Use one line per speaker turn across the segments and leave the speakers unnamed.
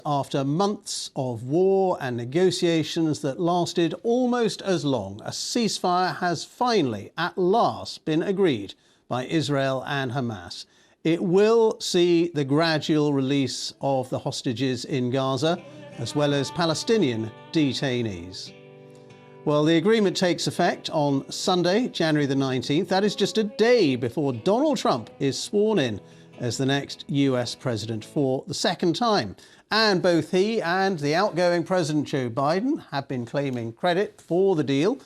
After months of war and negotiations that lasted almost as long, a ceasefire has finally, at last, been agreed by Israel and Hamas. It will see the gradual release of the hostages in Gaza, as well as Palestinian detainees. Well, the agreement takes effect on Sunday, January the 19th. That is just a day before Donald Trump is sworn in as the next US president for the second time. And both he and the outgoing President Joe Biden have been claiming credit for the deal.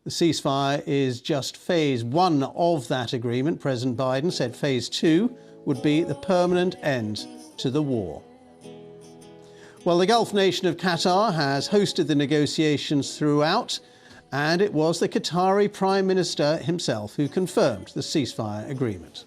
The ceasefire is just phase one of that agreement. President Biden said phase two would be the permanent end to the war. Well, the Gulf nation of Qatar has hosted the negotiations throughout, and it was the Qatari Prime Minister himself who confirmed the ceasefire agreement.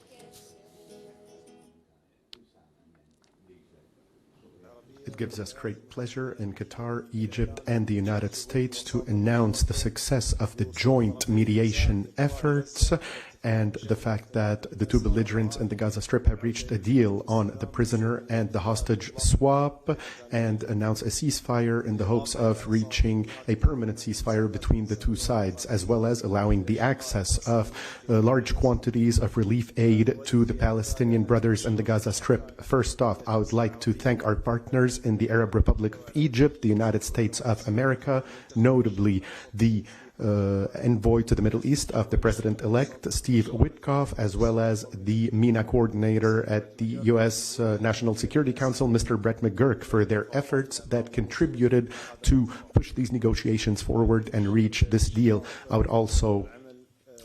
It gives us great pleasure in Qatar, Egypt, and the United States to announce the success of the joint mediation efforts and the fact that the two belligerents in the Gaza Strip have reached a deal on the prisoner and the hostage swap and announce a ceasefire in the hopes of reaching a permanent ceasefire between the two sides, as well as allowing the access of large quantities of relief aid to the Palestinian brothers in the Gaza Strip. First off, I would like to thank our partners in the Arab Republic of Egypt, the United States of America, notably the envoy to the Middle East of the President-elect, Steve Witkoff, as well as the MENA coordinator at the U.S. National Security Council, Mr. Brett McGurk, for their efforts that contributed to push these negotiations forward and reach this deal. I would also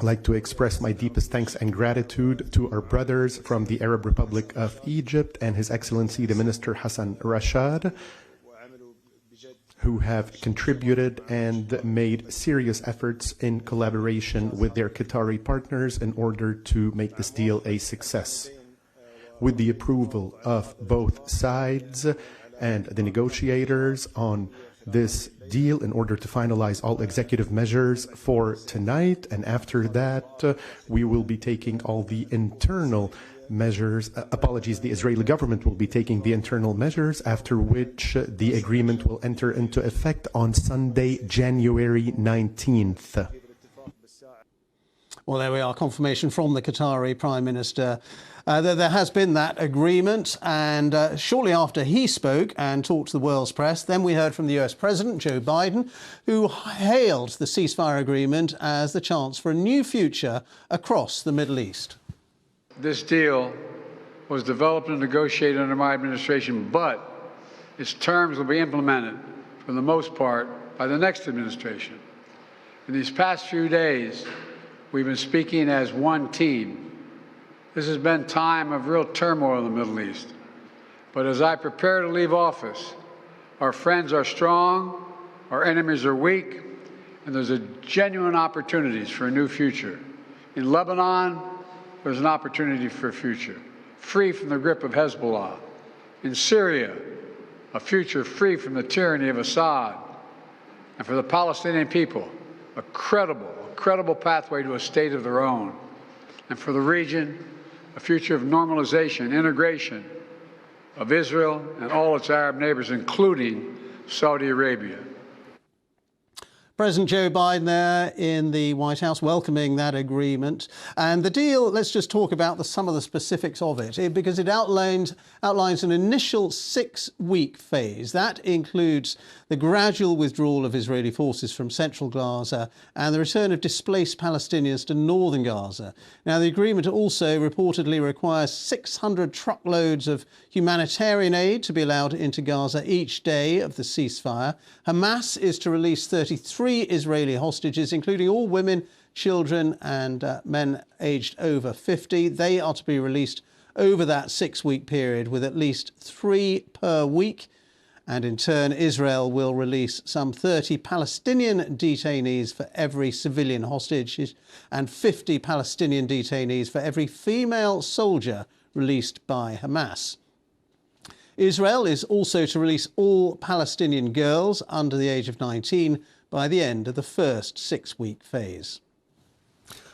like to express my deepest thanks and gratitude to our brothers from the Arab Republic of Egypt and His Excellency the Minister Hassan Rashad, who have contributed and made serious efforts in collaboration with their Qatari partners in order to make this deal a success. With the approval of both sides and the negotiators on this deal in order to finalize all executive measures for tonight, and after that we will be taking all the internal measures, the Israeli government will be taking the internal measures, after which the agreement will enter into effect on Sunday, January 19th.
Well, there we are, confirmation from the Qatari Prime Minister that there has been that agreement. And shortly after he spoke and talked to the world's press, then we heard from the US President, Joe Biden, who hailed the ceasefire agreement as the chance for a new future across the Middle East.
This deal was developed and negotiated under my administration, but its terms will be implemented, for the most part, by the next administration. In these past few days, we've been speaking as one team. This has been a time of real turmoil in the Middle East. But as I prepare to leave office, our friends are strong, our enemies are weak, and there's a genuine opportunities for a new future. In Lebanon, there's an opportunity for a future, free from the grip of Hezbollah. In Syria, a future free from the tyranny of Assad. And for the Palestinian people, a credible pathway to a state of their own. And for the region, a future of normalization, integration of Israel and all its Arab neighbors, including Saudi Arabia.
President Joe Biden there in the White House welcoming that agreement. And the deal, let's just talk about some of the specifics of it, because it outlines an initial 6-week phase. That includes the gradual withdrawal of Israeli forces from central Gaza and the return of displaced Palestinians to northern Gaza. Now, the agreement also reportedly requires 600 truckloads of humanitarian aid to be allowed into Gaza each day of the ceasefire. Hamas is to release 33 Israeli hostages, including all women, children and men aged over 50. They are to be released over that 6-week period, with at least 3 per week. And in turn, Israel will release some 30 Palestinian detainees for every civilian hostage and 50 Palestinian detainees for every female soldier released by Hamas. Israel is also to release all Palestinian girls under the age of 19 by the end of the first 6-week phase.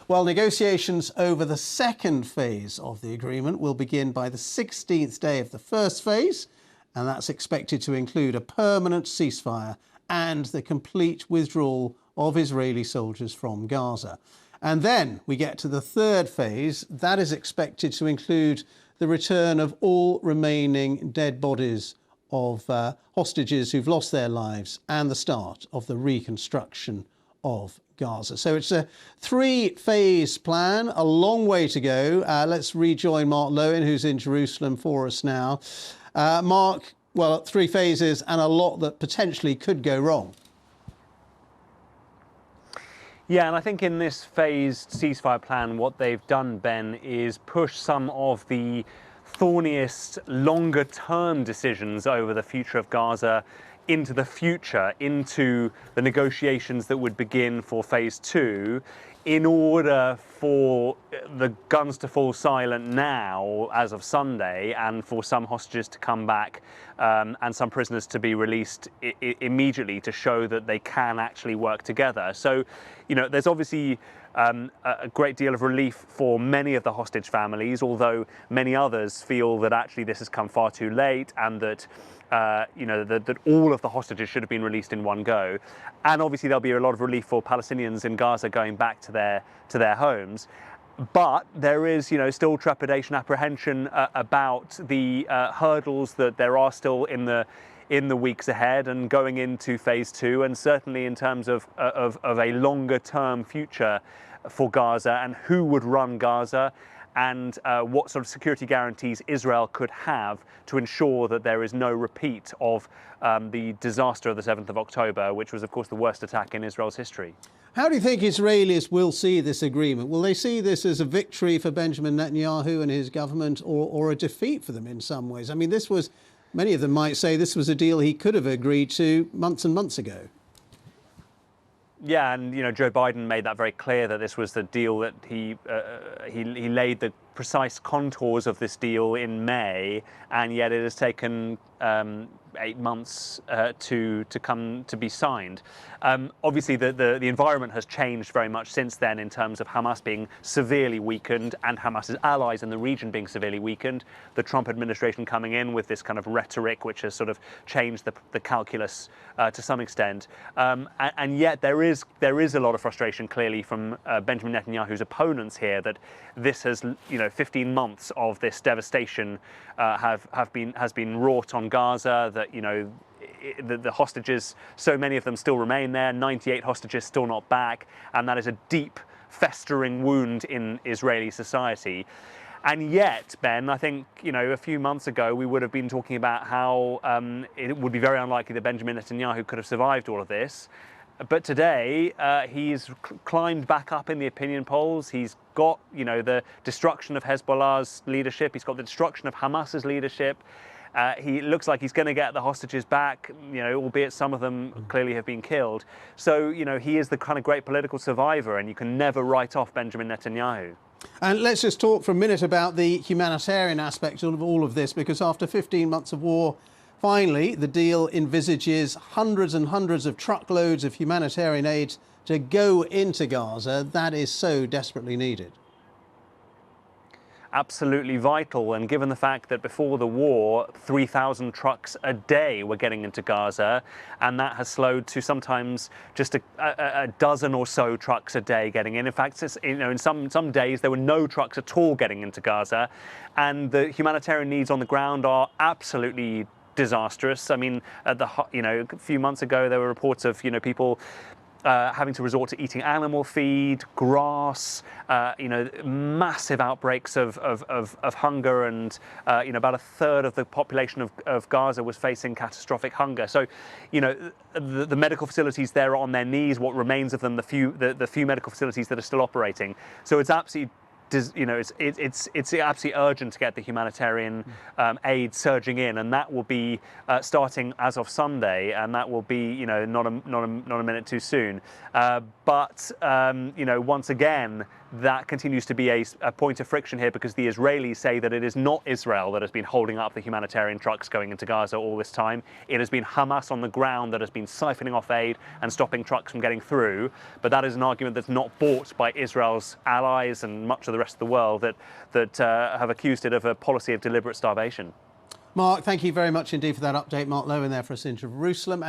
Well, negotiations over the second phase of the agreement will begin by the 16th day of the first phase, and that's expected to include a permanent ceasefire and the complete withdrawal of Israeli soldiers from Gaza. And then we get to the third phase. That is expected to include the return of all remaining dead bodies of hostages who've lost their lives and the start of the reconstruction of Gaza. So it's a three-phase plan, a long way to go. Let's rejoin Mark Lowen, who's in Jerusalem for us now. Mark, well, three phases and a lot that potentially could go wrong.
Yeah, and I think in this phased ceasefire plan, what they've done, Ben, is push some of the thorniest, longer-term decisions over the future of Gaza into the future, into the negotiations that would begin for phase two, in order for the guns to fall silent now, as of Sunday, and for some hostages to come back and some prisoners to be released immediately to show that they can actually work together. So, you know, there's obviously a great deal of relief for many of the hostage families, although many others feel that actually this has come far too late and that that all of the hostages should have been released in one go. And obviously there'll be a lot of relief for Palestinians in Gaza going back to their homes. But there is, still trepidation, apprehension about the hurdles that there are still in the weeks ahead and going into phase two, and certainly in terms of a longer term future for Gaza and who would run Gaza, and what sort of security guarantees Israel could have to ensure that there is no repeat of the disaster of the 7th of October, which was, of course, the worst attack in Israel's history.
How do you think Israelis will see this agreement? Will they see this as a victory for Benjamin Netanyahu and his government, or a defeat for them in some ways? I mean, many of them might say this was a deal he could have agreed to months and months ago.
Yeah, and Joe Biden made that very clear, that this was the deal that he laid the precise contours of this deal in May, and yet it has taken 8 months to come to be signed. Obviously, the environment has changed very much since then in terms of Hamas being severely weakened and Hamas's allies in the region being severely weakened. The Trump administration coming in with this kind of rhetoric, which has sort of changed the calculus to some extent. And yet there is a lot of frustration clearly from Benjamin Netanyahu's opponents here, that this has 15 months of this devastation has been wrought on Gaza, that the hostages, so many of them still remain there, 98 hostages still not back, and that is a deep festering wound in Israeli society. And yet, Ben, I think, a few months ago we would have been talking about how it would be very unlikely that Benjamin Netanyahu could have survived all of this. But today, he's climbed back up in the opinion polls. He's got, the destruction of Hezbollah's leadership. He's got the destruction of Hamas's leadership. He looks like he's going to get the hostages back, albeit some of them clearly have been killed. So, he is the kind of great political survivor, and you can never write off Benjamin Netanyahu.
And let's just talk for a minute about the humanitarian aspect of all of this, because after 15 months of war, finally, the deal envisages hundreds and hundreds of truckloads of humanitarian aid to go into Gaza. That is so desperately needed.
Absolutely vital, and given the fact that before the war 3,000 trucks a day were getting into Gaza, and that has slowed to sometimes just a dozen or so trucks a day getting in. In fact, in some days there were no trucks at all getting into Gaza, and the humanitarian needs on the ground are absolutely disastrous. I mean, a few months ago there were reports of people having to resort to eating animal feed, grass, massive outbreaks of hunger, and about a third of the population of Gaza was facing catastrophic hunger. So, the medical facilities there are on their knees. What remains of them, the few medical facilities that are still operating. So it's absolutely. It's absolutely urgent to get the humanitarian aid surging in, and that will be starting as of Sunday, and that will be not a minute too soon. But once again, that continues to be a point of friction here, because the Israelis say that it is not Israel that has been holding up the humanitarian trucks going into Gaza all this time. It has been Hamas on the ground that has been siphoning off aid and stopping trucks from getting through. But that is an argument that's not bought by Israel's allies and much of the rest of the world that have accused it of a policy of deliberate starvation.
Mark, thank you very much indeed for that update. Mark Lowen there for us in Jerusalem.